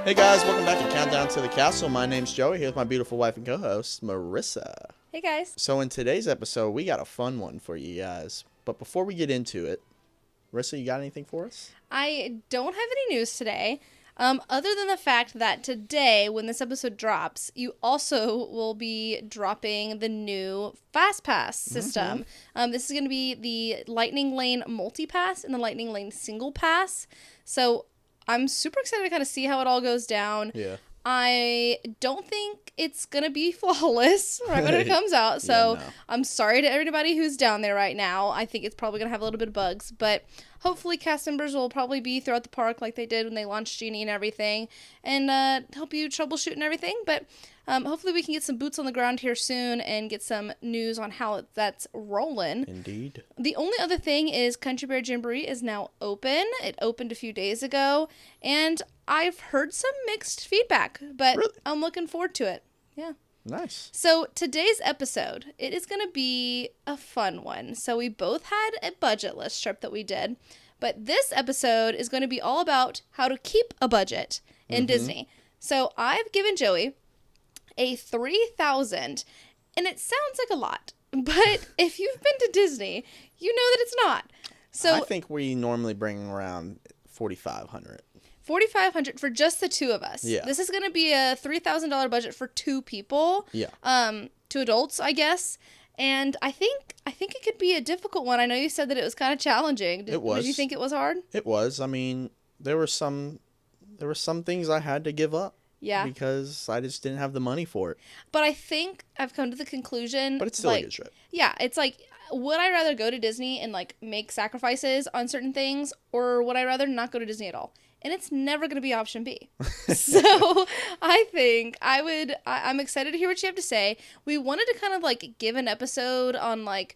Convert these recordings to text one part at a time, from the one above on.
Hey guys, welcome back to Countdown to the Castle. My name's Joey, here with my beautiful wife and co-host, Marissa. Hey guys. So in today's episode, we got a fun one for you guys. But before we get into it, Marissa, you got anything for us? I don't have any news today, other than the fact that today, when this episode drops, you also will be dropping the new FastPass system. This is going to be the Lightning Lane Multi-Pass and the Lightning Lane Single Pass. So I'm super excited to kind of see how it all goes down. Yeah. I don't think it's going to be flawless right when it comes out. So Yeah, no. I'm sorry to everybody who's down there right now. I think it's probably going to have a little bit of bugs. But hopefully cast members will probably be throughout the park like they did when they launched Genie and everything. And help you troubleshoot and everything. But hopefully we can get some boots on the ground here soon and get some news on how that's rolling. Indeed. The only other thing is Country Bear Jamboree is now open. It opened a few days ago. And I've heard some mixed feedback, but Really? I'm looking forward to it. Yeah. Nice. So today's episode, it is going to be a fun one. So we both had a budget list trip that we did, but this episode is going to be all about how to keep a budget in Disney. So I've given Joey a $3,000, and it sounds like a lot, but if you've been to Disney, you know that it's not. So I think we normally bring around 4,500. $4,500 for just the two of us. Yeah. This is going to be a $3,000 budget for two people. Yeah. Two adults, I guess. And I think it could be a difficult one. I know you said that it was kind of challenging. It was. Did you think it was hard? It was. I mean, there were some things I had to give up. Yeah. Because I just didn't have the money for it. But I think I've come to the conclusion. But it's still a good trip. Yeah, it's like, would I rather go to Disney and like make sacrifices on certain things, or would I rather not go to Disney at all? And it's never going to be option B. So I think I'm excited to hear what you have to say. We wanted to kind of like give an episode on like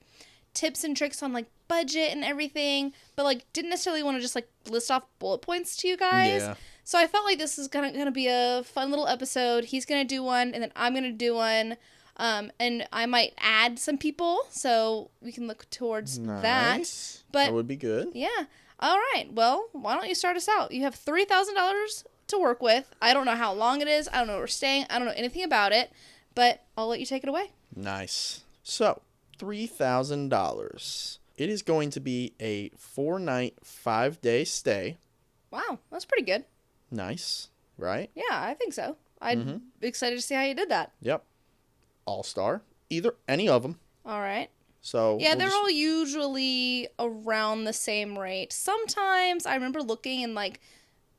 tips and tricks on like budget and everything, but like didn't necessarily want to just like list off bullet points to you guys. Yeah. So I felt like this is gonna be a fun little episode. He's going to do one, and then I'm going to do one. And I might add some people, so we can look towards that. Nice. But that would be good. yeah. All right. Well, why don't you start us out? You have $3,000 to work with. I don't know how long it is. I don't know where we're staying. I don't know anything about it, but I'll let you take it away. Nice. So, $3,000. It is going to be a 4-night, 5-day stay. Wow, that's pretty good. Nice, right? Yeah, I think so. I'm excited to see how you did that. Yep. All-star. Any of them. All right. So Yeah, we'll they're just- all usually around the same rate. Sometimes I remember looking and like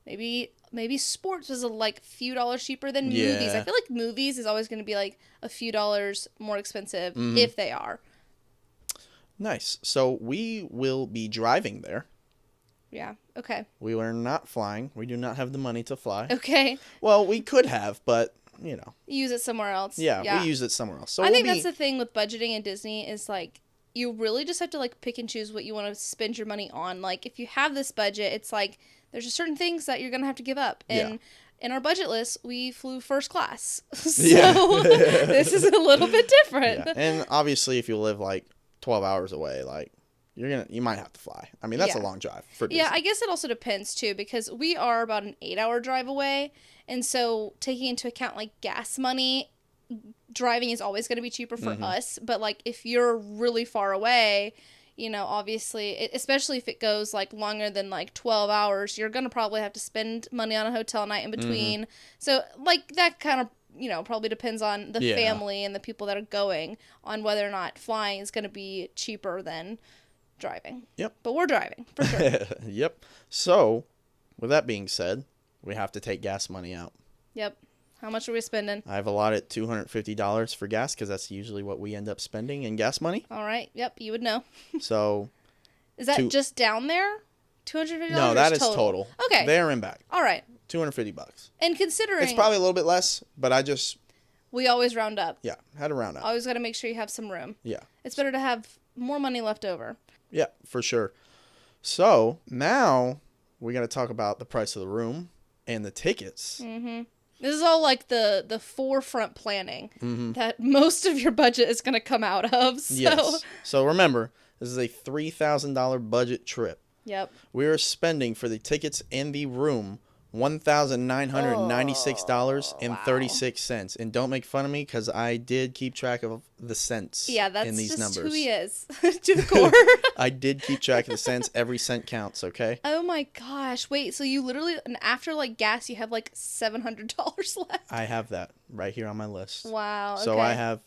maybe sports was a like few dollars cheaper than movies. Yeah. I feel like movies is always going to be like a few dollars more expensive if they are. Nice. So we will be driving there. Yeah. Okay. We are not flying. We do not have the money to fly. Okay. Well, we could have, but, you know. Use it somewhere else. Yeah, we use it somewhere else. So I think that's the thing with budgeting in Disney is like you really just have to like pick and choose what you want to spend your money on. Like if you have this budget, it's like there's just certain things that you're gonna have to give up. And in our budget list, we flew first class, so this is a little bit different. Yeah. And obviously, if you live like 12 hours away, like you might have to fly. I mean, that's a long drive for Disney. Yeah, I guess it also depends too because we are about an 8-hour drive away, and so taking into account like gas money. Driving is always going to be cheaper for us, but like if you're really far away, you know, obviously, especially if it goes like longer than like 12 hours, you're going to probably have to spend money on a hotel night in between. So like that kind of, you know, probably depends on the family and the people that are going on whether or not flying is going to be cheaper than driving. Yep. But we're driving for sure. Yep. So, with that being said, we have to take gas money out. Yep. How much are we spending? I've allotted $250 for gas because that's usually what we end up spending in gas money. All right. Yep. You would know. So, Is that just down there? $250? no, that is total. Okay. There and back. All right. $250. And considering It's probably a little bit less, but I just, we always round up. had to round up. Always got to make sure you have some room. Yeah. It's better to have more money left over. Yeah, for sure. So, now we got to talk about the price of the room and the tickets. This is all like the forefront planning that most of your budget is going to come out of. So. Yes. So remember, this is a $3,000 budget trip. Yep. We are spending for the tickets and the room $1,996.36. And don't make fun of me because I did keep track of the cents Yeah, that's in these just numbers. who he is to the core. I did keep track of the cents. Every cent counts, okay? Oh my gosh. Wait, so you literally, and after like gas, you have like $700 left? I have that right here on my list. Wow. So Okay.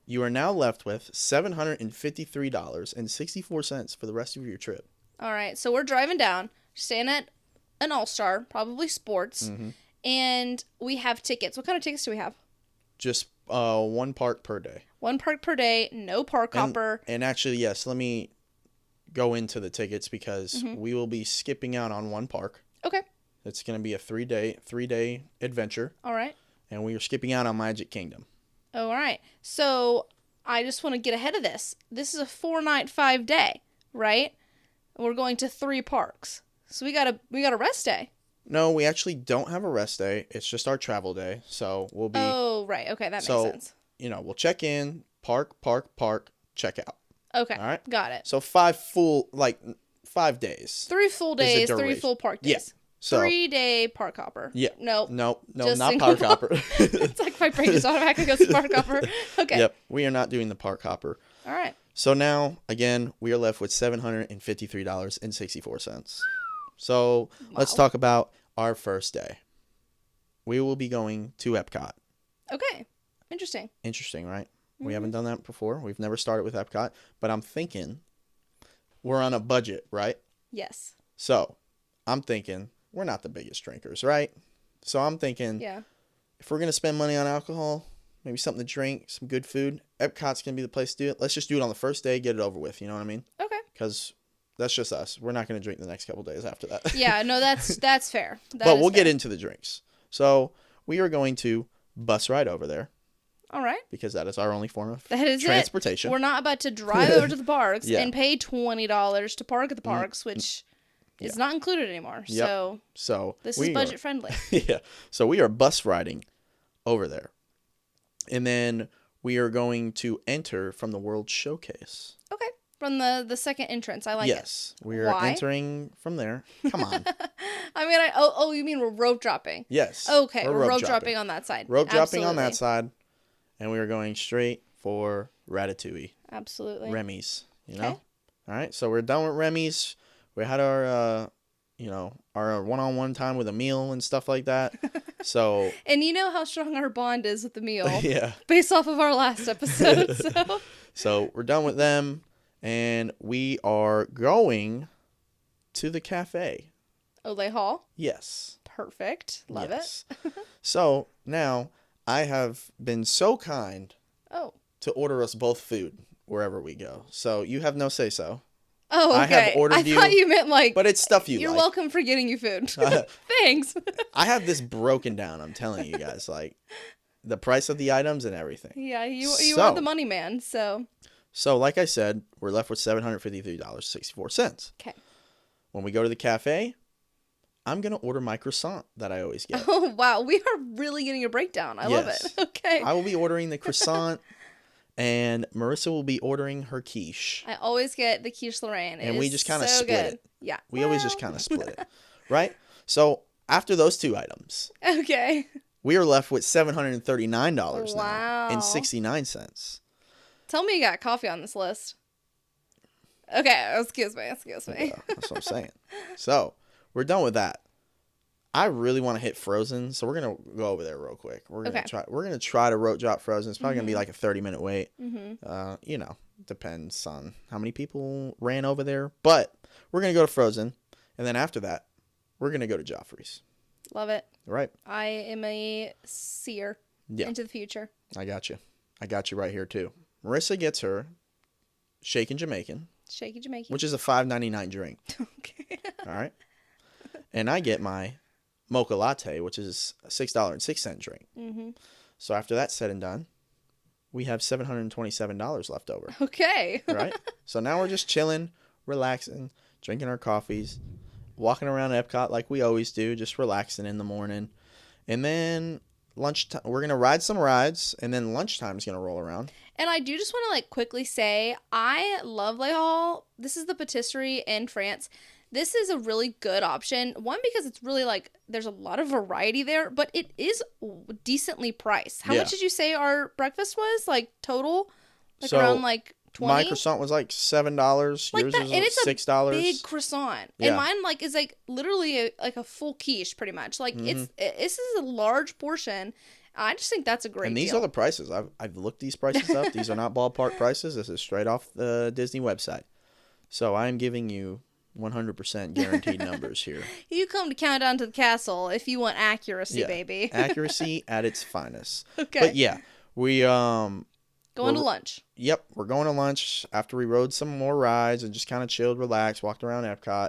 you are now left with $753.64 for the rest of your trip. All right. So we're driving down, staying at an All-Star, probably sports, and we have tickets. What kind of tickets do we have? Just one park per day. One park per day, no park hopper. And actually, yes, let me go into the tickets because we will be skipping out on one park. Okay. It's going to be a three-day adventure, All right. and we are skipping out on Magic Kingdom. Oh, all right. So I just want to get ahead of this. This is a 4-night, 5-day, right? We're going to 3 parks. So we got a rest day. No, we actually don't have a rest day. It's just our travel day. So we'll be Oh, right. Okay, that makes sense. we'll check in, park, check out. Okay. All right. Got it. So 5 days. 3 full the days, 3 duration. full park Yeah. days. So 3-day park hopper. yeah. Nope. No, Just not single park hopper. It's like my brain just automatically goes to park hopper. Okay. Yep, we are not doing the park hopper. All right. So now, again, we are left with $753.64. So let's talk about our first day. We will be going to Epcot. Okay. Interesting. Interesting, right? We haven't done that before. We've never started with Epcot, but I'm thinking we're on a budget, right? Yes. So I'm thinking we're not the biggest drinkers, right? So I'm thinking Yeah. if we're going to spend money on alcohol, maybe something to drink, some good food, Epcot's going to be the place to do it. Let's just do it on the first day, get it over with. You know what I mean? Okay. Because that's just us. We're not going to drink the next couple days after that. Yeah, no, that's fair. But we'll get into the drinks. So we are going to bus ride over there All right. because that is our only form of That is transportation. We're not about to drive over to the parks Yeah. and pay $20 to park at the parks, which is not included anymore. Yep. So So this we is budget friendly. Yeah. So we are bus riding over there. And then we are going to enter from the World Showcase. Okay. From the second entrance. I like it. Yes. We are Why? entering from there. Come on. I mean, you mean we're rope dropping? Yes. Okay, we're rope dropping on that side. Rope dropping on that Absolutely. side. And we are going straight for Ratatouille. Absolutely. Remy's, you know? Okay. All right. So we're done with Remy's. We had our, our one-on-one time with a meal and stuff like that. So, And you know how strong our bond is with the meal yeah. based off of our last episode. So So we're done with them. And we are going to the cafe. Olay Hall. Yes. Perfect. Love yes. So now I have been so kind it. Oh. to order us both food wherever we go. So you have no say so. Oh, I okay. have ordered I thought you meant like, But it's stuff you you're like. welcome for getting you food. Thanks. I have this broken down, I'm telling you guys. Like the price of the items and everything. Yeah, you So- are the money man, so. So like I said, we're left with $753.64. Okay. When we go to the cafe, I'm going to order my croissant that I always get. Oh, wow. We are really getting a breakdown. I love Yes. it. Okay. I will be ordering the croissant, and Marissa will be ordering her quiche. I always get the quiche Lorraine. And we just kinda split good. it. Yeah. We always just kind of split it, right? So after those two items, Okay. we are left with $739 now Wow. and 69 cents. Tell me you got coffee on this list. Okay, excuse me. Yeah, that's what I'm saying. So we're done with that. I really want to hit Frozen, so we're gonna go over there real quick. We're gonna Okay. try to road drop Frozen. It's probably gonna be like a 30-minute wait. Mm-hmm. Depends on how many people ran over there. But we're gonna go to Frozen, and then after that, we're gonna go to Joffrey's. Love it. Right? I am a seer Yeah. into the future. I got you. I got you right here too. Marissa gets her Shaken Jamaican, Shaky Jamaican. which is a $5.99 drink. Okay. All right. And I get my mocha latte, which is a $6.06 drink. Mm-hmm. So after that's said and done, we have $727 left over. Okay. Right? So now we're just chilling, relaxing, drinking our coffees, walking around Epcot like we always do, just relaxing in the morning. And then lunchtime, we're going to ride some rides, and then lunchtime is going to roll around. And I do just want to quickly say I love Le Hall. This is the patisserie in France. this is a really good option. One, because it's really like there's a lot of variety there, but it is decently priced. How Yeah. much did you say our breakfast was? Like total? Like So, around like 20? My croissant was like $7. Like Yours that, was and it's a $6. big croissant. Yeah. And mine like is like literally like a full quiche pretty much. Like this is a large portion. I just think that's a great And these deal. are the prices. I've looked these prices up. These are not ballpark prices. This is straight off the Disney website. So I'm giving you 100% guaranteed numbers here. You come to Countdown to the Castle if you want accuracy, Yeah. baby. Accuracy at its finest. Okay. But yeah, we Going to lunch. Yep, we're going to lunch after we rode some more rides and just kind of chilled, relaxed, walked around Epcot.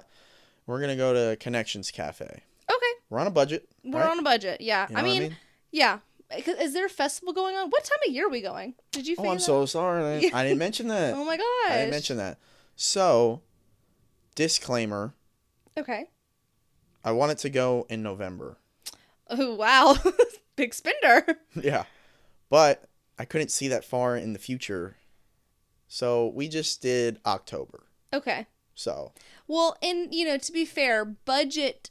We're gonna go to Connections Cafe. Okay. We're on a budget. We're right? on a budget. Yeah. You know I what mean, yeah. Is there a festival going on? What time of year are we going? Did you Oh, figure I'm that so out? sorry. I didn't mention that. Oh my gosh. I didn't mention that. So, disclaimer, Okay. I want it to go in November. Oh wow. Big spender. Yeah. But I couldn't see that far in the future. So, we just did October. Okay. So, Well, and to be fair, budget.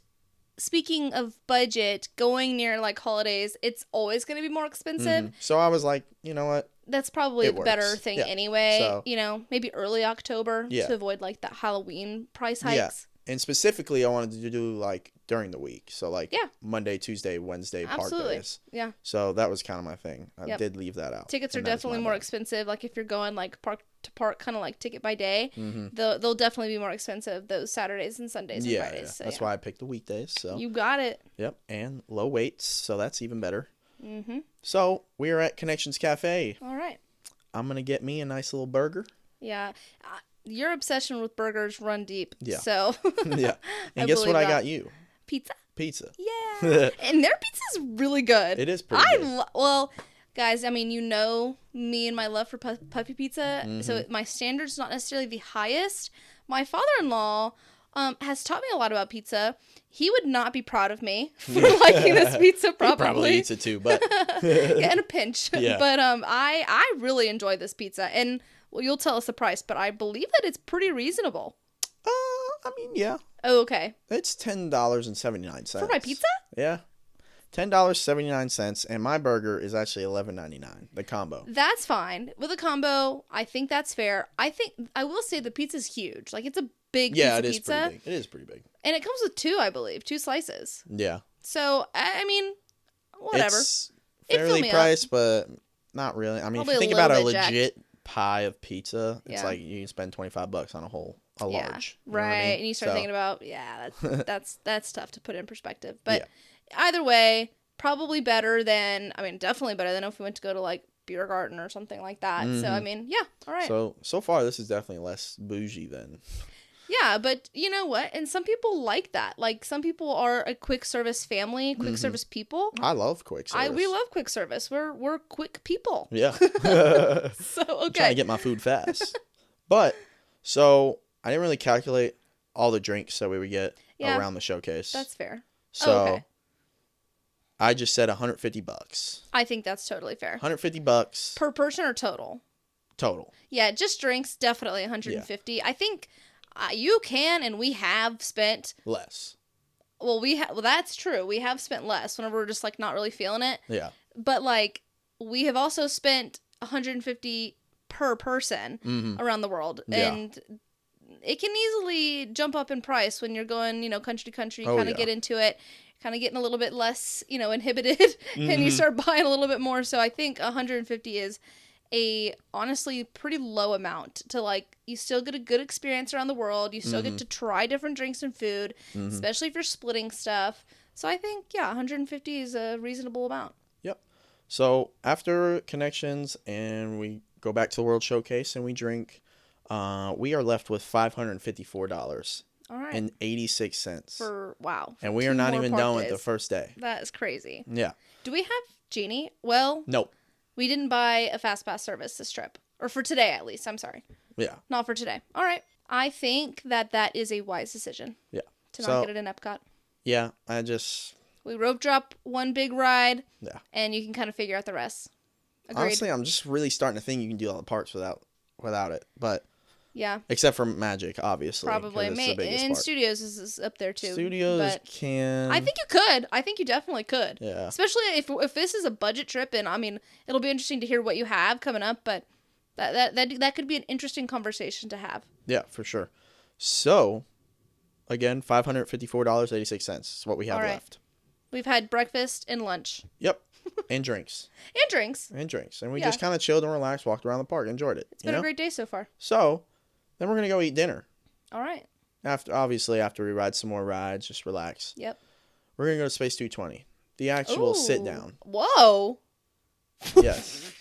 Speaking of budget, going near like holidays, it's always going to be more expensive. so I was like, you know what? That's probably It the better works. thing Yeah. anyway. So- Maybe early October Yeah. to avoid like that Halloween price Yeah. hikes. And specifically, I wanted to do like during the week. So, like Yeah. Monday, Tuesday, Wednesday, park Absolutely. days. Yeah. So, that was kind of my thing. I Yep. did leave that out. Tickets are and that is definitely my more bad. expensive. Like if you're going like park to park, kind of like ticket by day, Mhm. they'll definitely be more expensive those Saturdays and Sundays and Yeah, Fridays. yeah. So, That's why I picked the weekdays. So, you got it. yep. And low weights. So, that's even better. Mm-hmm. So, we're at Connections Cafe. All right. I'm going to get me a nice little burger. Yeah. Your obsession with burgers run deep. Yeah. So Yeah. I And guess what believe I that. got you? Pizza. Pizza. Yeah. And their pizza's really good. It is pretty good. Well, guys, I mean, me and my love for puppy pizza. Mm-hmm. So my standard's not necessarily the highest. My father-in-law has taught me a lot about pizza. He would not be proud of me for liking this pizza. He probably eats it too, but Yeah, in a pinch. Yeah. But I really enjoy this pizza, and well, you'll tell us the price, but I believe that it's pretty reasonable. I mean, yeah. Oh, okay. It's $10.79. For my pizza? Yeah. $10.79, and my burger is actually $11.99. The combo. That's fine. With a combo, I think that's fair. I will say the pizza's huge. Like it's a big Yeah, it piece is of pizza. pretty big. It is pretty big. And it comes with two, I believe, two slices. Yeah. So, I mean, whatever. It's It filled fairly me up. priced, but not really. I mean, Probably if a you think about a little bit jacked. legit pie of pizza, it's Yeah. like you can spend $25 on a Yeah, large. You know what right. I mean? And you start So, thinking about, that's tough to put in perspective. But either way, probably better than, definitely better than if we went to go to like Beer Garden or something like that. So, I mean, yeah, all right. So far, this is definitely less bougie than. Yeah, but you know what? And some people like that. Like some people are a quick service family, quick service people. I love quick service. We love quick service. We're quick people. Yeah. So I'm trying to okay. get my food fast. But, so, I didn't really calculate all the drinks that we would get Yeah, around the showcase. That's fair. So, okay. I just said $150. I think that's totally fair. $150 Per person or total? total. Yeah, just drinks, definitely 150. I think you can and we have spent. Less. Well, that's true. We have spent less whenever we're just like not really feeling it. Yeah. But like we have also spent 150 per person around the world, Yeah. and it can easily jump up in price when you're going, country to country. Oh, Kind of yeah. get into it, kind of getting a little bit less, inhibited, and you start buying a little bit more. So I think 150 is a honestly pretty low amount to like. You still get a good experience around the world. You still get to try different drinks and food, especially if you're splitting stuff. So I think 150 is a reasonable amount. Yep. So, after Connections and we go back to the World Showcase and we drink, we are left with $554 All right. and 86 cents. Wow. And we Two are not more even park done with days. the first day. That is crazy. Yeah. Do we have Genie? Well, Nope. we didn't buy a fast pass service this trip, or for today at least. I'm sorry, Yeah. not for today. All right. I think that is a wise decision. Yeah. To So- not get it in Epcot. Yeah. I just. We rope drop one big ride. Yeah. And you can kind of figure out the rest. Agreed. Honestly, I'm just really starting to think you can do all the parks without it. But Yeah, except for Magic, obviously. 'cause probably. it's the biggest And part. Studios is up there too. Studios but can. I think you could. I think you definitely could. Yeah. Especially if this is a budget trip, and I mean, it'll be interesting to hear what you have coming up. But that could be an interesting conversation to have. Yeah, for sure. So, again, $554.86 is what we have All right. left. We've had breakfast and lunch Yep. And drinks. and drinks. And we Yeah. just kind of chilled and relaxed, walked around the park, enjoyed it. It's been a great day so far. So, then we're going to go eat dinner. All right. After we ride some more rides, just relax. Yep. We're going to go to Space 220. The actual sit Ooh. down. Whoa. Yes.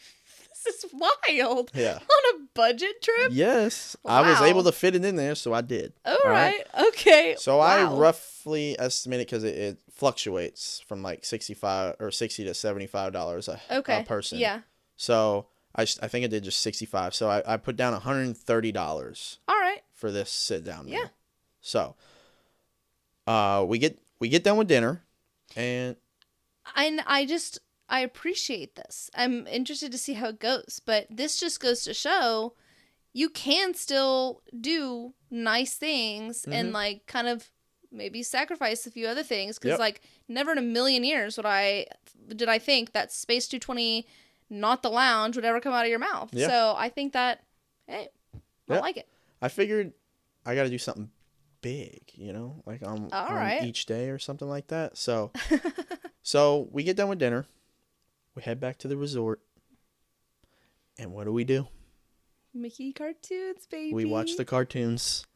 This is wild. Yeah. On a budget trip? Yes. I was Wow. able to fit it in there, so I did. All right. Okay. So I Wow. roughly estimated, because it fluctuates from like $60 to $75 a person. Yeah. So I think I did just 65. So I put down $130 All right. for this sit down meal. Yeah. So we get done with dinner, and I appreciate this. I'm interested to see how it goes, but this just goes to show you can still do nice things and like kind of maybe sacrifice a few other things, because Yep. like never in a million years did I think that Space 220, not the lounge, would ever come out of your mouth. Yeah. So I think that, hey, I Yeah. like it. I figured I got to do something big, like on right. each day or something like that. So we get done with dinner, we head back to the resort, and what do? Mickey cartoons, baby. We watch the cartoons.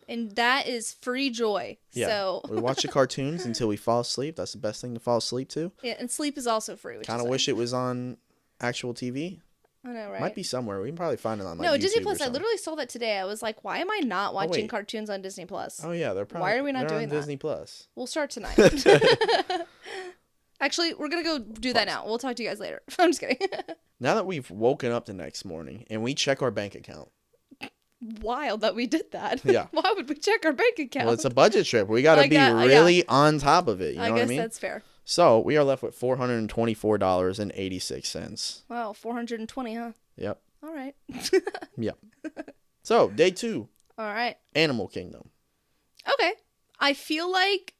And that is free joy. Yeah, So we watch the cartoons until we fall asleep. That's the best thing to fall asleep to. yeah, and sleep is also free. Kind of wish it was on actual TV. I know, right? Might be somewhere. We can probably find it on No, YouTube Disney or Plus. I something. literally saw that today. I was like, why am I not watching wait. cartoons on Disney Plus? Oh yeah, they're probably. Why are we not they're doing on that? Disney Plus? We'll start tonight. Actually, we're gonna go do that now. We'll talk to you guys later. I'm just kidding. Now that we've woken up the next morning and we check our bank account. Wild that we did that. Yeah. Why would we check our bank account? Well, it's a budget trip. We got to Like be that, yeah. really on top of it. You know I what I guess mean? that's fair. So we are left with $424.86. Wow, 420, huh? Yep. All right. Yep. So day 2, All right. Animal Kingdom. Okay. I feel like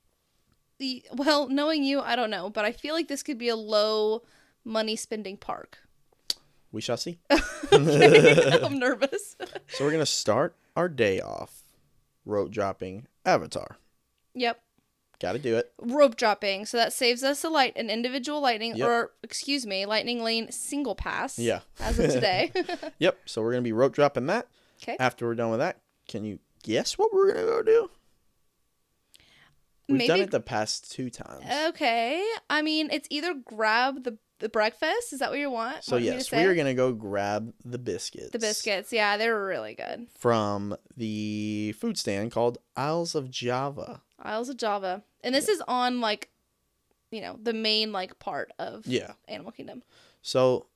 knowing you, I don't know, but I feel like this could be a low money spending park. We shall see. I'm nervous. So we're gonna start our day off rope dropping Avatar. Yep. Got to do it. Rope dropping. So that saves us an individual lightning, Yep. lightning lane single pass. Yeah. As of today. Yep. So we're gonna be rope dropping that. Okay. After we're done with that, can you guess what we're gonna go do? We've done it the past 2 times. Okay. I mean, it's either grab the breakfast. Is that what you want? So yes, we are gonna go grab the biscuits. The biscuits. Yeah, they're really good. From the food stand called Isles of Java. Isles of Java. And this is on the main part of Animal Kingdom. So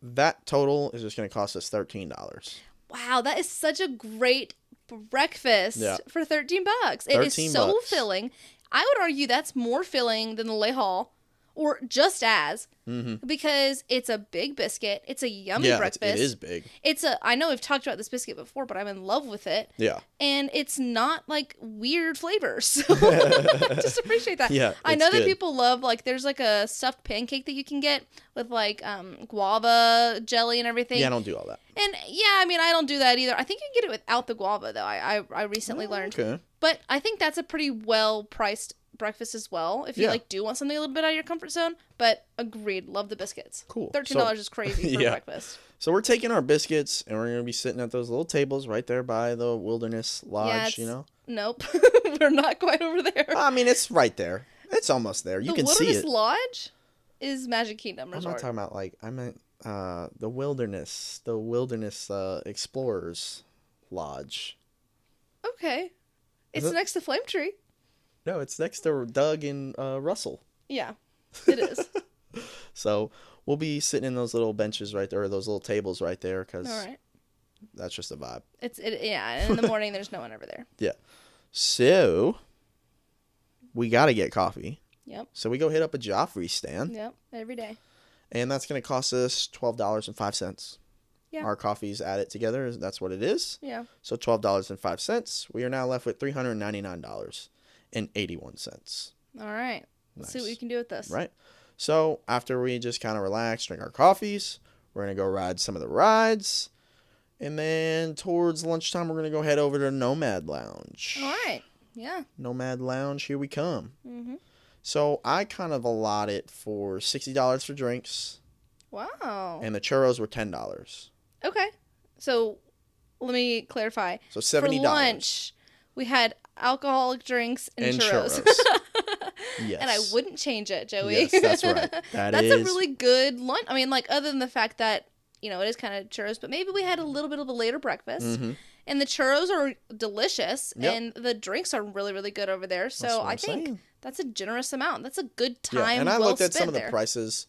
that total is just going to cost us $13. Wow, that is such a great breakfast for $13. It is so $13. filling. I would argue that's more filling than the Le Hall, or just as, because it's a big biscuit. It's a yummy breakfast. It is big. I know we've talked about this biscuit before, but I'm in love with it. Yeah. And it's not weird flavors. So I just appreciate that. Yeah, I know that good. people love there's a stuffed pancake that you can get with guava jelly and everything. Yeah, I don't do all that. And yeah, I mean, I don't do that either. I think you can get it without the guava though. I recently learned. Okay. But I think that's a pretty well priced breakfast as well. If you do want something a little bit out of your comfort zone. But agreed, love the biscuits. Cool. $13 is crazy for breakfast. So we're taking our biscuits and we're going to be sitting at those little tables right there by the Wilderness Lodge, Nope. We're not quite over there. I mean, it's right there. It's almost there. You can see it. The Wilderness Lodge is Magic Kingdom Resort. I'm not talking about I meant the Wilderness Explorers Lodge. Okay. It's next to Flame Tree. No, it's next to Doug and Russell. Yeah, it is. So we'll be sitting in those little benches right there, or those little tables right there, because that's just a vibe. And in the morning there's no one over there. Yeah. So we got to get coffee. Yep. So we go hit up a Joffrey stand. Yep. Every day. And that's going to cost us $12.05. Yeah. Our coffees added together, that's what it is. Yeah. So $12.05. We are now left with $399.81. All right. Let's see what you can do with this. Right. So after we just kind of relax, drink our coffees, we're going to go ride some of the rides. And then towards lunchtime, we're going to go head over to Nomad Lounge. All right. Yeah. Nomad Lounge, here we come. Mm-hmm. So I kind of allotted for $60 for drinks. Wow. And the churros were $10. Okay. So let me clarify. So $70. For lunch, we had alcoholic drinks and churros. Yes. And I wouldn't change it, Joey. Yes, that's right. That's a really good lunch. I mean, like, other than the fact that, it is kind of churros, but maybe we had a little bit of a later breakfast. Mm-hmm. And the churros are delicious. Yep. And the drinks are really, really good over there. So I think that's a generous amount. That's a good time. Yeah, and I looked at some of the there. prices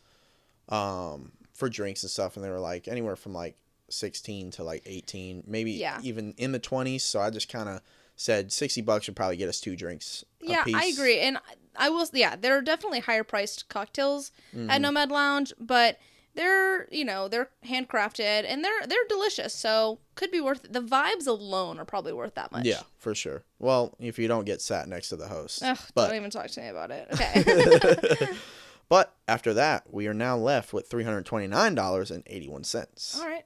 for drinks and stuff, and they were like anywhere from like 16 to like 18, maybe even in the 20s. So I just kind of said $60 would probably get us 2 drinks. Yeah, apiece. I agree. And I will, there are definitely higher priced cocktails at Nomad Lounge, but they're, they're handcrafted and they're delicious. So could be worth it. The vibes alone are probably worth that much. Yeah, for sure. Well, if you don't get sat next to the host. Ugh, don't even talk to me about it. Okay. But after that, we are now left with $329.81. All right.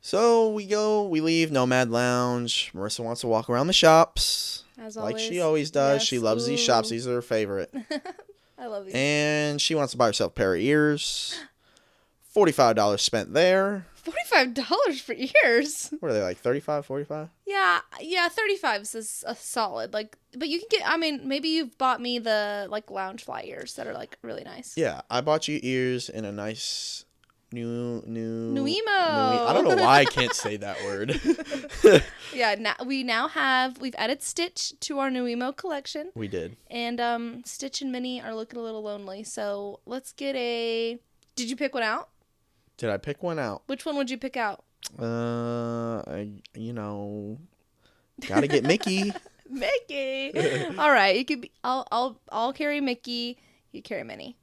So we leave Nomad Lounge. Marissa wants to walk around the shops. As always. Like she always does. Yes. She loves these shops. These are her favorite. I love these. And she wants to buy herself a pair of ears. $45 spent there. $45 for ears? What are they, like 35, 45? Yeah, 35 is a solid. Like, but you can get, maybe you've bought me the, like, Loungefly ears that are, like, really nice. Yeah, I bought you ears in a nice Nuimo. I don't know why I can't say that word. Yeah, we've added Stitch to our Nuimo collection. We did. And Stitch and Minnie are looking a little lonely. So let's get did you pick one out? Did I pick one out? Which one would you pick out? Gotta get Mickey. Mickey. All right, you could be. I'll carry Mickey. You carry Minnie.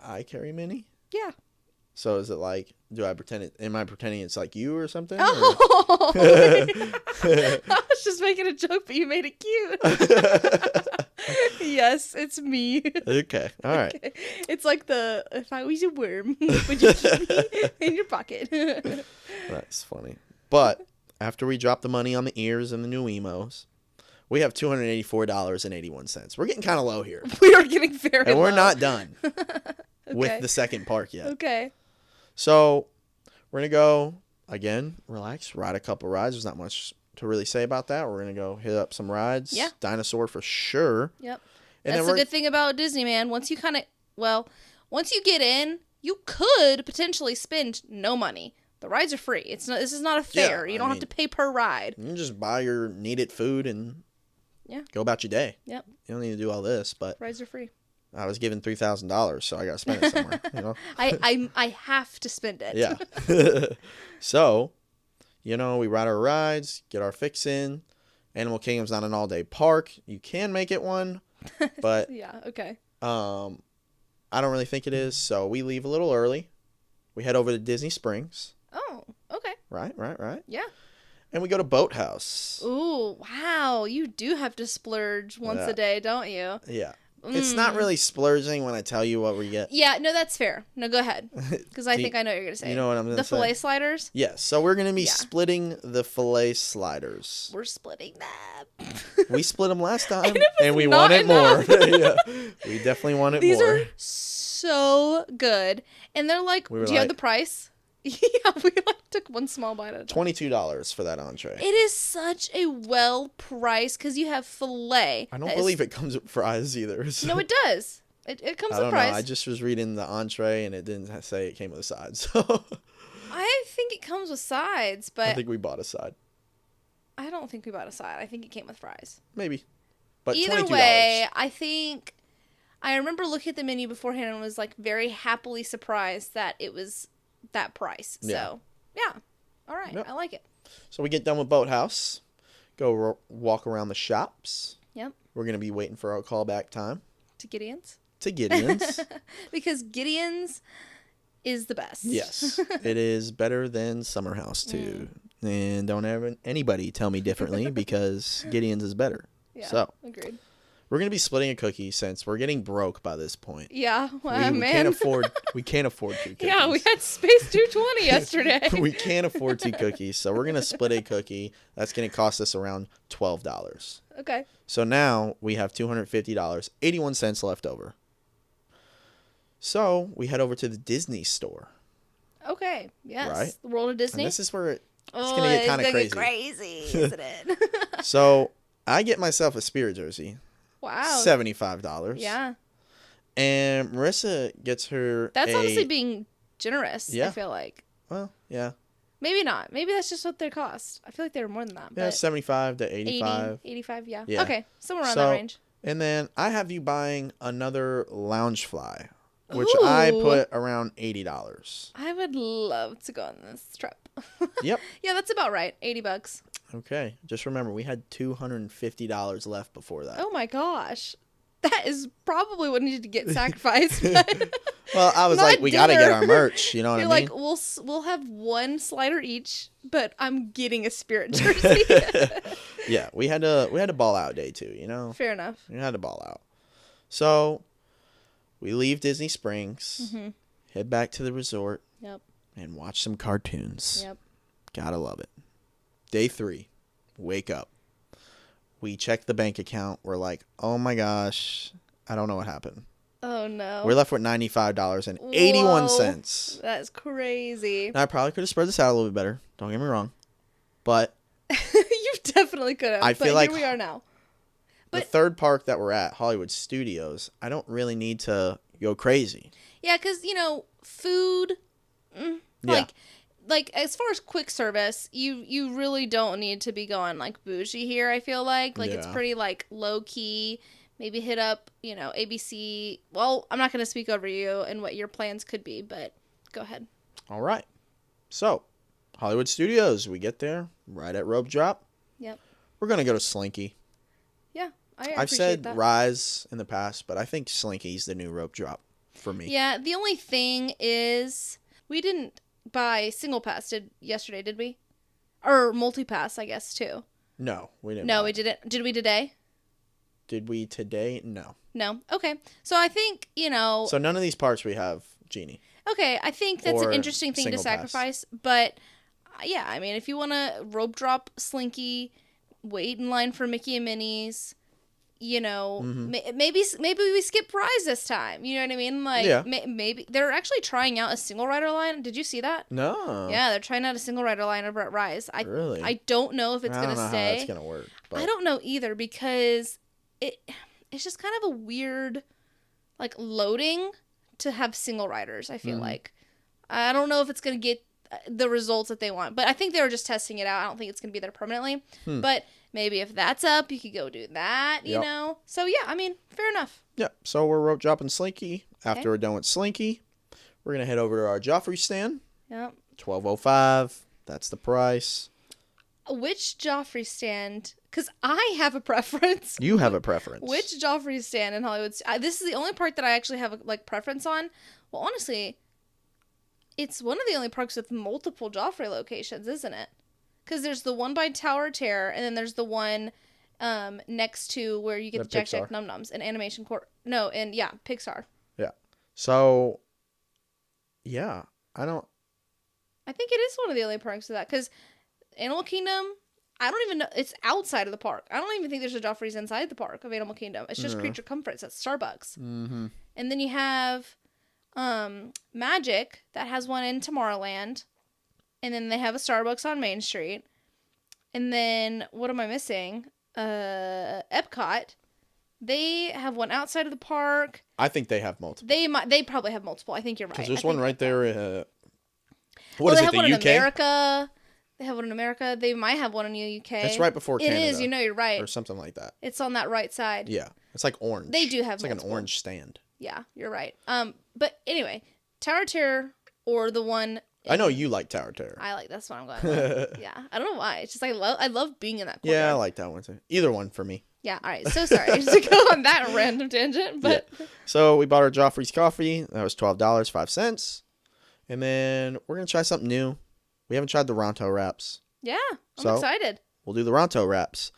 I carry Minnie. Yeah. So is it like? Am I pretending it's like you or something? Oh. I was just making a joke, but you made it cute. Yes, it's me. Okay. All right. Okay. It's like if I was a worm, would you keep me in your pocket? That's funny. But after we drop the money on the ears and the new emos, we have $284.81. We're getting kind of low here. We are getting very and we're low. not done Okay. with the second park yet. Okay. So we're going to go, again, relax, ride a couple rides. There's not much to really say about that. We're going to go hit up some rides. Yeah. Dinosaur for sure. Yep. And That's the good thing about Disney, man. Once you once you get in, you could potentially spend no money. The rides are free. This is not a fair. You don't have to pay per ride. You can just buy your needed food and go about your day. Yep. You don't need to do all this, but Rides are free. I was given $3,000, so I got to spend it somewhere. I have to spend it. Yeah. So, we ride our rides, get our fix in. Animal Kingdom's not an all-day park. You can make it one, but Yeah. Okay. I don't really think it is. So we leave a little early. We head over to Disney Springs. Oh. Okay. Right. Yeah. And we go to Boathouse. Ooh. Wow. You do have to splurge once a day, don't you? Yeah. It's not really splurging when I tell you what we get. Yeah, no, that's fair. No, go ahead. Because I think I know what you're going to say. You know what I'm going to say? The filet sliders? Yes. So we're going to be splitting the filet sliders. We're splitting them. We split them last time, and we not wanted more. Yeah. We definitely wanted These more. are so good. And they're like, do you have the price? Yeah, we took one small bite at a time. $22 for that entree. It is such a well priced because you have filet. I don't believe it comes with fries either. So. No, it does. It comes with fries. fries. I just was reading the entree and it didn't say it came with a side. So I think it comes with sides, but I think we bought a side. I don't think we bought a side. I think it came with fries. Maybe. But either $22. way, I remember looking at the menu beforehand and was like very happily surprised that it was that price. So, yeah. All right. Yep. I like it. So we get done with Boathouse, go walk around the shops. Yep. We're going to be waiting for our callback time. To Gideon's. Because Gideon's, is the best. Yes, it is better than Summer House too. And don't ever anybody tell me differently because Gideon's is better. Yeah, So agreed. we're gonna be splitting a cookie since we're getting broke by this point. Yeah, We man. can't afford. We can't afford 2 cookies. Yeah, we had Space 220 yesterday. We can't afford 2 cookies, so we're gonna split a cookie. That's gonna cost us around $12. Okay. So now we have $250, 81 cents left over. So we head over to the Disney store. Okay. Yes. Right? The world of Disney. And this is where it's oh, gonna get kind of it's crazy. gonna get crazy, isn't it? So I get myself a Spirit jersey, Wow. $75. Yeah. And Marissa gets her. That's a, honestly being generous. Yeah. I feel like. Well, yeah, Maybe not. Maybe that's just what they cost. I feel like they were more than that. yeah, But 75 to 80, 85. 85, yeah. Yeah. Okay, somewhere around So- that range. And then I have you buying another Loungefly, which I Ooh. put around $80. I would love to go on this trip. Yep. Yeah, that's about right. $80. Okay. Just remember, we had $250 left before that. Oh my gosh. That is probably what needed to get sacrificed. But Well, I was Not like, we got to get dinner. our merch. You know what you're I mean? like, we'll have one slider each, but I'm getting a Spirit jersey. Yeah, we had to ball out day 2, you know? Fair enough. We had to ball out. So we leave Disney Springs, Mm-hmm. head back to the resort, Yep. and watch some cartoons. Yep. Gotta love it. Day 3, wake up. We check the bank account. We're like, oh my gosh, I don't know what happened. Oh no. We're left with $95.81. That's crazy. Now, I probably could have spread this out a little bit better. Don't get me wrong. But You definitely could have. I feel but like- here we are now. the But- third park that we're at, Hollywood Studios, I don't really need to go crazy. Yeah, because food, Yeah. like as far as quick service, you really don't need to be going like bougie here. I feel like it's Yeah. pretty like low key. Maybe hit up ABC. Well, I'm not gonna speak over you and what your plans could be, but go ahead. All right. So, Hollywood Studios, we get there right at Rope Drop. Yep. We're going to go to Slinky. Yeah, I I've appreciate said that. Rise in the past, but I think Slinky's the new Rope Drop for me. Yeah, the only thing is we didn't buy single pass yesterday, did we? Or multi pass, I guess too. No, we didn't. No, buy we it. didn't. Did we today? Did we today? No. No. Okay. So I think, So none of these parks we have Genie. okay, I think that's an Or interesting thing to single pass. sacrifice, but yeah, I mean, if you want to rope drop Slinky, wait in line for Mickey and Minnie's, Mm-hmm. maybe we skip Rise this time. You know what I mean? Like Yeah. maybe they're actually trying out a single rider line. Did you see that? No. Yeah, they're trying out a single rider line over at Rise. Really? I don't know if it's I going don't know to how stay. that's going to work. But I don't know either because it's just kind of a weird like loading to have single riders. I feel like I don't know if it's going to get the results that they want, but I think they were just testing it out. I don't think it's going to be there permanently, but maybe if that's up, you could go do that, you Yep. know? So yeah, I mean, fair enough. Yeah. So we're rope dropping Slinky. After Okay. we're done with Slinky, we're going to head over to our Joffrey stand. Yep. $12.05. That's the price. Which Joffrey stand? Because I have a preference. You have a preference. Which Joffrey stand in Hollywood? This is the only park that I actually have a preference on. Well, honestly, it's one of the only parks with multiple Joffrey locations, isn't it? Because there's the one by Tower of Terror, and then there's the one next to where you get the Jack Jack Pixar. Num Nums and Animation Court. No, and yeah, Pixar. Yeah. So, yeah, I don't. I think it is one of the only parks with that. Because Animal Kingdom, I don't even know. It's outside of the park. I don't even think there's a Joffrey's inside the park of Animal Kingdom. It's just No. Creature Comforts at Starbucks. Mm-hmm. And then you have Magic that has one in Tomorrowland. And then they have a Starbucks on Main Street. And then what am I missing? Epcot. They have one outside of the park. I think they have multiple. They probably have multiple. I think you're right. Because there's I one think right there. well, What is they it? have The one UK? in America. They have one in America. They might have one in the UK. It's right before It Canada. is. You know, you're right. Or something like that. It's on that right side. Yeah. It's like orange. They do have It's like multiple. an orange stand. Yeah, you're right. But anyway, Tower of Terror or the one. I know you like Tower Terror. I like that's what I'm going with. Yeah, I don't know why. It's just I love being in that corner. Yeah, I like that one too. Either one for me. Yeah. All right. So sorry to go on that random tangent, but So we bought our Joffrey's coffee. That was $12.05. And then we're going to try something new. We haven't tried the Ronto wraps. Yeah, I'm So- excited. We'll do the Ronto wraps.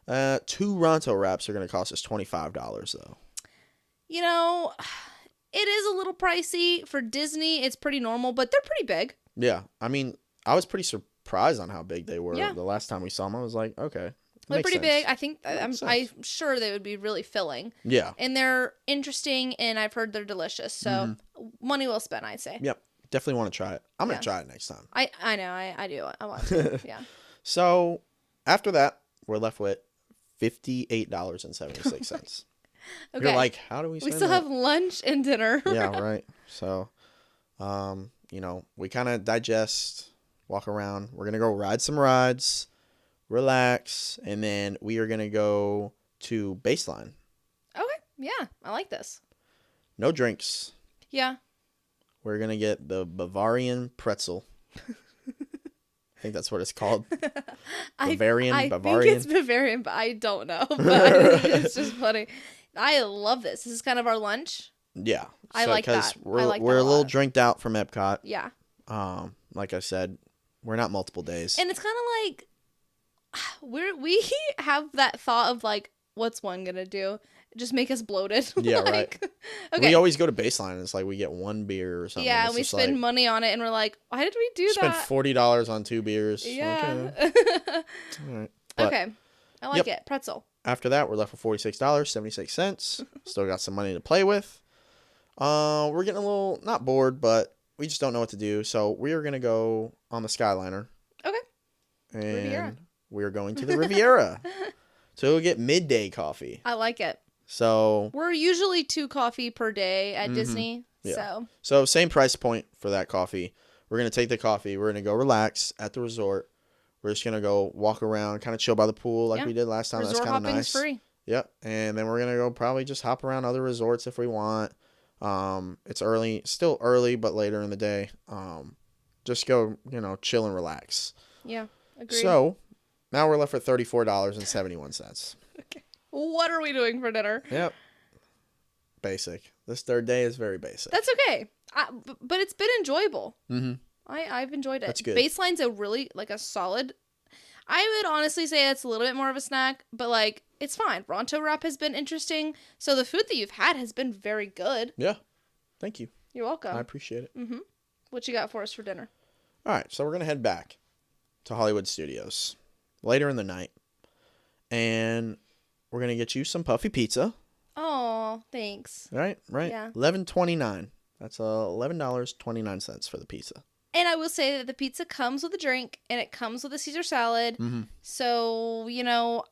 2 Ronto wraps are going to cost us $25 though. You know, it is a little pricey for Disney. It's pretty normal, but they're pretty big. Yeah. I mean, I was pretty surprised on how big they were. Yeah. The last time we saw them, I was like, okay. They're makes pretty sense. big. I think Makes I'm sense. sure they would be really filling, Yeah. and they're interesting. And I've heard they're delicious. So money well spent, I'd say. Yep. Definitely want to try it. I'm going Yeah. to try it next time. I know I do. I want to. Yeah. So after that, we're left with $58.76. Okay. You're like, how do we we spend still that? have lunch and dinner. Yeah, right. So, we kind of digest, walk around. We're going to go ride some rides, relax, and then we are going to go to Baseline. Okay. Yeah, I like this. No drinks. Yeah. We're going to get the Bavarian pretzel. I think that's what it's called. Bavarian, I Bavarian. think it's Bavarian, but I don't know. But I think it's just funny. I love this. This is kind of our lunch. Yeah. I like that. We're, I like we're that a a little lot. drinked out from Epcot. Yeah. Like I said, we're not multiple days. And it's kind of like we have that thought of like, what's one gonna do? Just make us bloated. Yeah, Like, right. Okay. We always go to Baseline. And it's like we get one beer or something. yeah, It's we just spend like, money on it, and we're like, why did we do spent that? $40 on 2 beers. Yeah. Okay. All right. But Okay. I like it. Pretzel. after that, we're left with $46.76. Still got some money to play with. We're getting a little not bored, but we just don't know what to do. So we are gonna go on the Skyliner. Okay. And Riviera. we are going to the Riviera. So we'll get midday coffee. I like it. So We're usually 2 coffee per day at Disney. Mm-hmm. Yeah. So So same price point for that coffee. We're going to take the coffee. We're going to go relax at the resort. We're just going to go walk around, kind of chill by the pool like Yeah. we did last time. resort That's kind of hopping's nice. free. Yep. And then we're going to go probably just hop around other resorts if we want. It's early, still early, but later in the day. Just go, chill and relax. Yeah. Agreed. So now we're left with $34.71. What are we doing for dinner? Yep. Basic. This third day is very basic. That's okay. But it's been enjoyable. Mm-hmm. I've enjoyed it. That's good. Baseline's a really a solid. I would honestly say it's a little bit more of a snack, but it's fine. Ronto wrap has been interesting. So the food that you've had has been very good. Yeah. Thank you. You're welcome. I appreciate it. What you got for us for dinner? All right, so we're gonna head back to Hollywood Studios later in the night, and we're gonna get you some puffy pizza. Oh, thanks. Right. Yeah. $11.29. That's $11.29 for the pizza. And I will say that the pizza comes with a drink and it comes with a Caesar salad. Mm-hmm. So,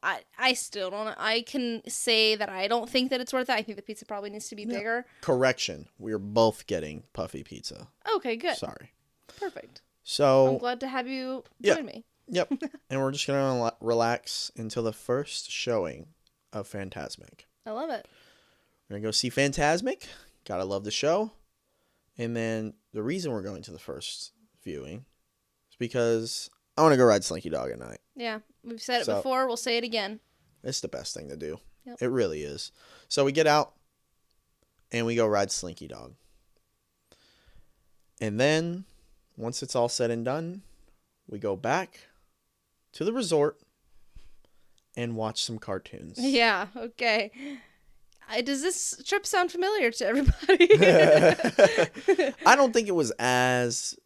I still don't. I can say that I don't think that it's worth it. I think the pizza probably needs to be bigger. Correction: we're both getting puffy pizza. Okay, good. Sorry. Perfect. I'm So glad to have you Yeah. join me. yep, and we're just gonna relax until the first showing of Fantasmic. I love it. We're gonna go see Fantasmic. Gotta love the show. And then the reason we're going to the first viewing is because I want to go ride Slinky Dog at night. Yeah, we've said it So- before. We'll say it again. It's the best thing to do. Yep. It really is. So we get out and we go ride Slinky Dog. And then once it's all said and done, we go back to the resort and watch some cartoons. Yeah. Okay. Does this trip sound familiar to everybody? I don't think it was that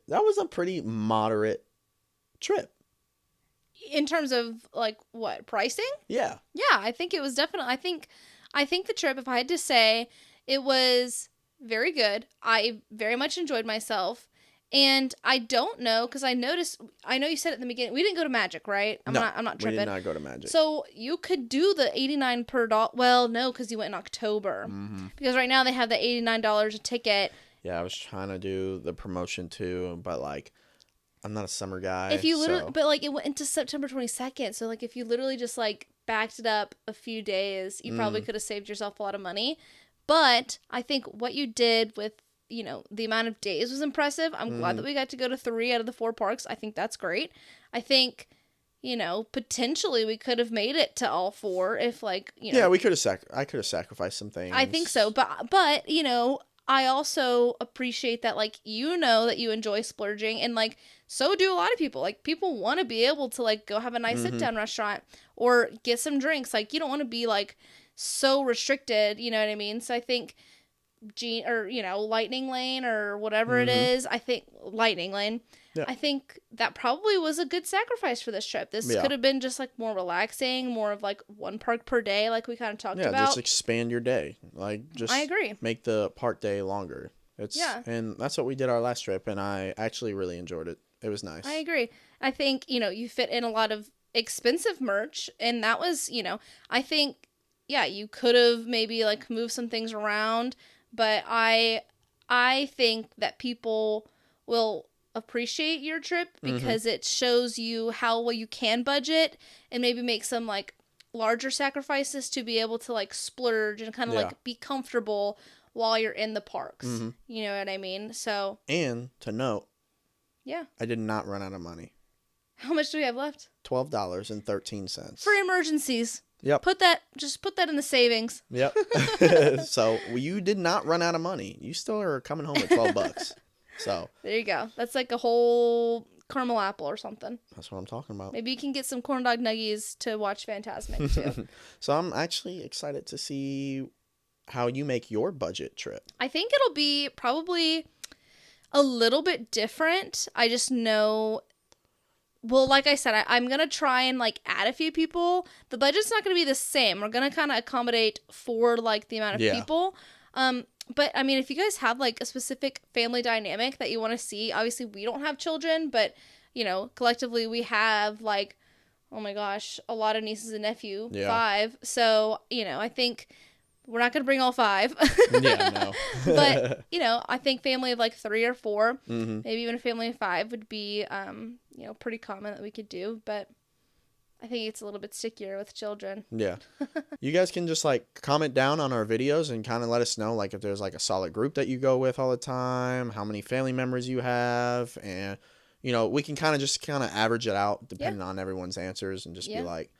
was a pretty moderate trip. In terms of what pricing? Yeah. Yeah, I think it was definitely. I think the trip, if I had to say, it was very good. I very much enjoyed myself, and I don't know because I noticed. I know you said at the beginning we didn't go to Magic, right? I'm not We tripping. did not go to Magic. So you could do the $89 per dollar. Well, no, because you went in October. Mm-hmm. Because right now they have the $89 a ticket. Yeah, I was trying to do the promotion too, but I'm not a summer guy. If you literally, so- but it went into September 22nd. So if you literally just backed it up a few days, you probably could have saved yourself a lot of money. But I think what you did with the amount of days was impressive. I'm glad that we got to go to 3 out of the 4 parks. I think that's great. I think potentially we could have made it to all 4 if Yeah, we could have I could have sacrificed some things. I think so, but I also appreciate that, like, you know that you enjoy splurging, and, like, so do a lot of people. Like, people want to be able to, like, go have a nice sit down restaurant or get some drinks. Like, you don't want to be, like, so restricted, you know what I mean? So I think Lightning Lane or whatever it is, I think Lightning Lane. Yeah. I think that probably was a good sacrifice for this trip. This Yeah. could have been just like more relaxing, more of like one park per day, like we kind of talked Yeah, about. just expand your day. Like, just I agree. make the park day longer. Yeah. And that's what we did our last trip, and I actually really enjoyed it. It was nice. I agree. I think, you fit in a lot of expensive merch, and that was, I think, yeah, you could have maybe like moved some things around, but I think that people will appreciate your trip because it shows you how well you can budget and maybe make some like larger sacrifices to be able to like splurge and kind of like be comfortable while you're in the parks. You know what I mean? So, and to note, yeah. I did not run out of money. How much do we have left? $12.13. For emergencies. Yep. Just put that in the savings. Yep. So you did not run out of money. You still are coming home with $12. So There you go. That's like a whole caramel apple or something. that's what I'm talking about. Maybe you can get some corn dog nuggies to watch Fantasmic too. So I'm actually excited to see how you make your budget trip. I think it'll be probably a little bit different. I just know, well, like I said, I'm going to try and like add a few people. The budget's not going to be the same. We're going to kind of accommodate for like the amount of people. But I mean, if you guys have like a specific family dynamic that you want to see, obviously we don't have children, but collectively we have like, oh my gosh, a lot of nieces and nephew, 5. So, I think we're not going to bring all 5. Yeah, no. But, I think family of like 3 or 4, maybe even a family of 5 would be, pretty common that we could do. But I think it's a little bit stickier with children. Yeah. You guys can just like comment down on our videos and kind of let us know like if there's like a solid group that you go with all the time, how many family members you have, and we can kind of average it out depending on everyone's answers and just be like,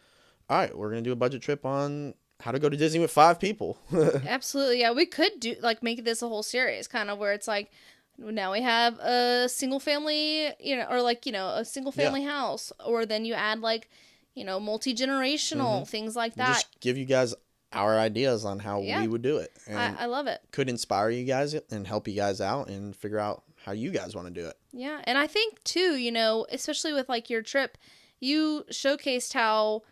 all right, we're going to do a budget trip on how to go to Disney with 5 people. Absolutely. Yeah, we could do like make this a whole series kind of where it's like now we have a single family, or like, a single family house, or then you add like multi-generational things like that. Just give you guys our ideas on how we would do it. And I love it. Could inspire you guys and help you guys out and figure out how you guys want to do it. Yeah. And I think too, especially with like your trip, you showcased how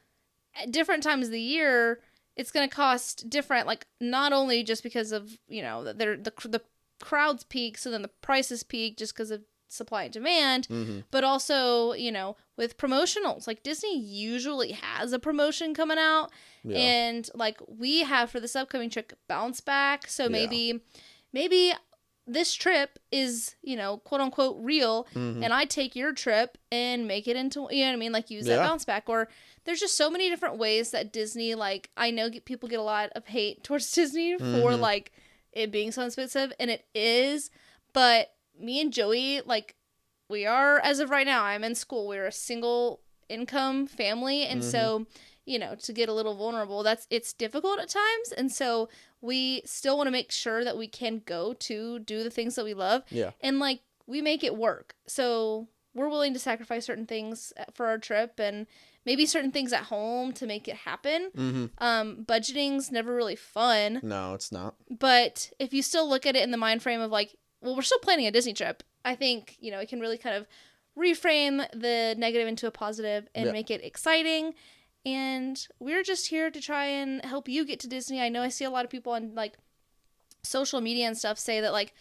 at different times of the year it's going to cost different, like not only just because of, the crowds peak, so then the prices peak just because of supply and demand, but also, with promotionals. Like Disney usually has a promotion coming out, and like we have for this upcoming trip Bounce Back. So maybe this trip is, quote unquote real, and I take your trip and make it into, like use that Bounce Back. Or there's just so many different ways that Disney, like, I know people get a lot of hate towards Disney for like it being so expensive, and it is, but me and Joey, like, we are, as of right now, I'm in school. We're a single income family. And so, to get a little vulnerable, it's difficult at times. And so we still want to make sure that we can go to do the things that we love. Yeah. And like, we make it work. So we're willing to sacrifice certain things for our trip and maybe certain things at home to make it happen. Budgeting's never really fun. No, it's not. But if you still look at it in the mind frame of like, well, we're still planning a Disney trip, I think, it can really kind of reframe the negative into a positive and make it exciting. And we're just here to try and help you get to Disney. I know I see a lot of people on like social media and stuff say that like,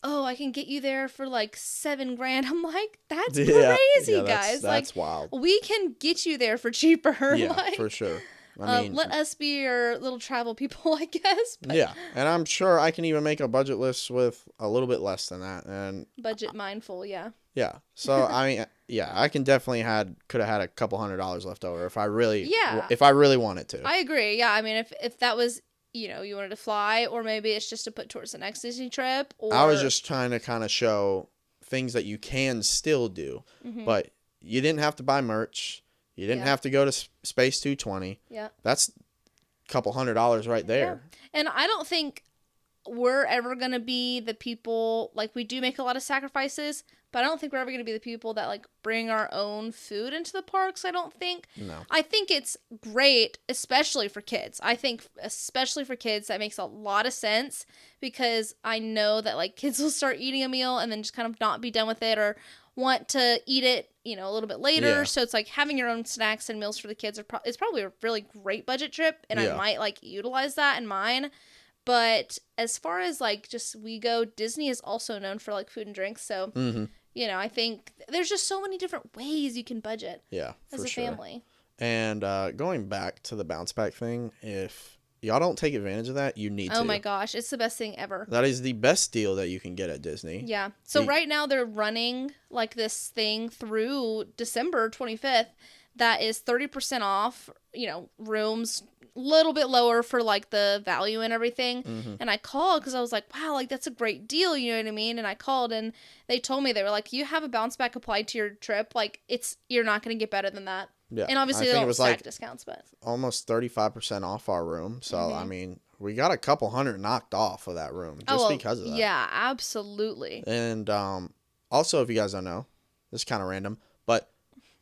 oh, I can get you there for like $7,000. I'm like, that's crazy, guys. That's like, wild. We can get you there for cheaper. Yeah, like, for sure. I mean, let us be your little travel people, I guess. But yeah, and I'm sure I can even make a budget list with a little bit less than that. And budget mindful, yeah. Yeah. So I mean, yeah, I can definitely could have had a couple $100 left over if I really wanted to. I agree. Yeah, I mean, if that was, you wanted to fly, or maybe it's just to put towards the next Disney trip. Or I was just trying to kind of show things that you can still do, but you didn't have to buy merch. You didn't have to go to Space 220. Yeah. That's a couple $100 right there. Yeah. And I don't think we're ever going to be the people, like, we do make a lot of sacrifices, but I don't think we're ever going to be the people that, like, bring our own food into the parks, I don't think. No. I think it's great, especially for kids. I think, especially for kids, that makes a lot of sense, because I know that, like, kids will start eating a meal and then just kind of not be done with it, or want to eat it, you know, a little bit later. Yeah. So it's like having your own snacks and meals for the kids is probably a really great budget trip, and I might, like, utilize that in mine. But as far as, like, just we go, Disney is also known for, like, food and drinks. So, you know, I think there's just so many different ways you can budget as a family. And going back to the bounce back thing, if y'all don't take advantage of that, you need to. Oh my gosh, it's the best thing ever. That is the best deal that you can get at Disney. Yeah. So right now they're running, like, this thing through December 25th that is 30% off, you know, rooms, little bit lower for, like, the value and everything. And I called because I was like, wow, like, that's a great deal, you know what I mean? And I called and they told me, they were like, you have a bounce back applied to your trip, like, you're not going to get better than that. Yeah. And obviously they don't stack discounts, but almost 35% off our room. So I mean, we got a couple hundred knocked off of that room just because of that. Yeah, absolutely. And also, if you guys don't know, this is kind of random, but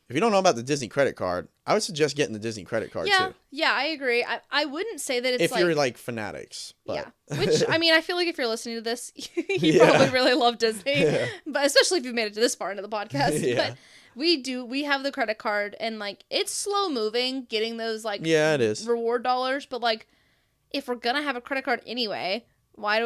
if you don't know about the Disney credit card, I would suggest getting the Disney credit card too. Yeah, I agree. I wouldn't say that it's if you're like fanatics. But. Yeah. Which, I mean, I feel like if you're listening to this, you probably really love Disney. But especially if you've made it to this far into the podcast. But we have the credit card, and, like, it's slow moving getting those, like, it is. reward dollars. But, like, if we're gonna have a credit card anyway, why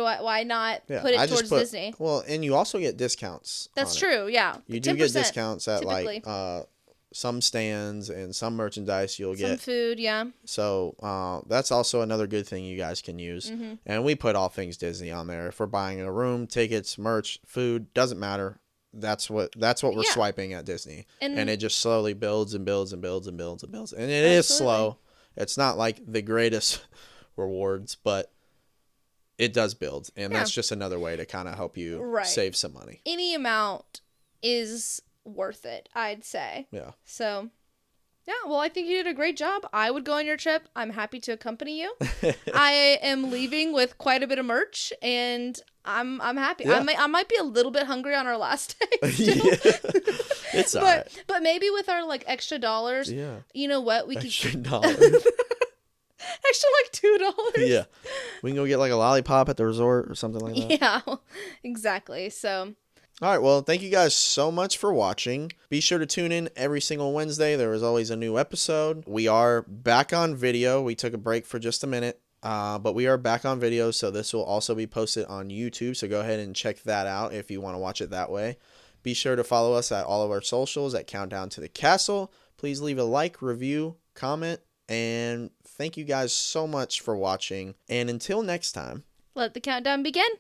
not put it towards Disney? Well, and you also get discounts. That's true. Yeah. You do get discounts at typically. Like some stands and some merchandise you'll get. Some food, yeah. So that's also another good thing you guys can use. And we put all things Disney on there. If we're buying a room, tickets, merch, food, doesn't matter. That's what we're swiping at Disney. And it just slowly builds and builds and builds and builds and builds. And it is slow. It's not like the greatest rewards, but it does build. And that's just another way to kind of help you save some money. Any amount is worth it, I'd say. Yeah. So, yeah, well, I think you did a great job. I would go on your trip. I'm happy to accompany you. I am leaving with quite a bit of merch, and I'm happy. Yeah. I might be a little bit hungry on our last day still. It's all right. But maybe with our, like, extra dollars, you know what? We extra could dollars. Extra, like, $2. Yeah. We can go get, like, a lollipop at the resort or something like that. Yeah, exactly. So... All right, well, thank you guys so much for watching. Be sure to tune in every single Wednesday. There is always a new episode. We are back on video. We took a break for just a minute, but we are back on video, so this will also be posted on YouTube, so go ahead and check that out if you want to watch it that way. Be sure to follow us at all of our socials at Countdown to the Castle. Please leave a like, review, comment, and thank you guys so much for watching. And until next time, let the countdown begin.